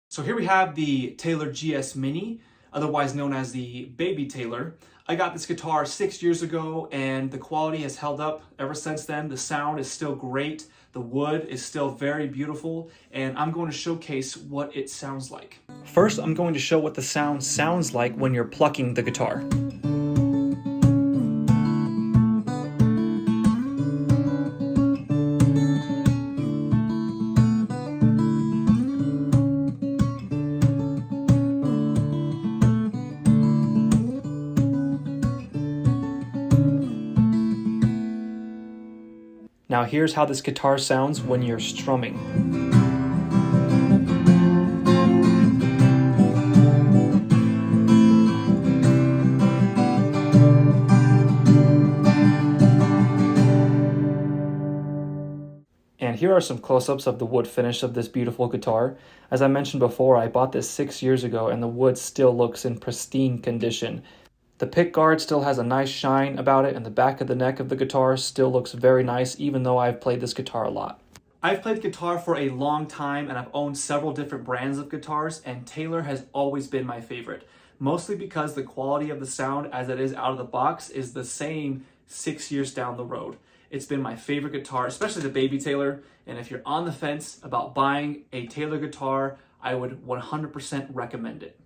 So here we have the Taylor GS Mini, otherwise known as the Baby Taylor. I got this guitar 6 years ago and the quality has held up ever since then. The sound is still great, the wood is still very beautiful, and I'm going to showcase what it sounds like. First, I'm going to show what the sound sounds like when you're plucking the guitar. Now here's how this guitar sounds when you're strumming. And here are some close-ups of the wood finish of this beautiful guitar. As I mentioned before, I bought this 6 years ago and the wood still looks in pristine condition. The pick guard still has a nice shine about it, and the back of the neck of the guitar still looks very nice, even though I've played this guitar a lot. I've played guitar for a long time, and I've owned several different brands of guitars, and Taylor has always been my favorite. Mostly because the quality of the sound as it is out of the box is the same 6 years down the road. It's been my favorite guitar, especially the Baby Taylor, and if you're on the fence about buying a Taylor guitar, I would 100% recommend it.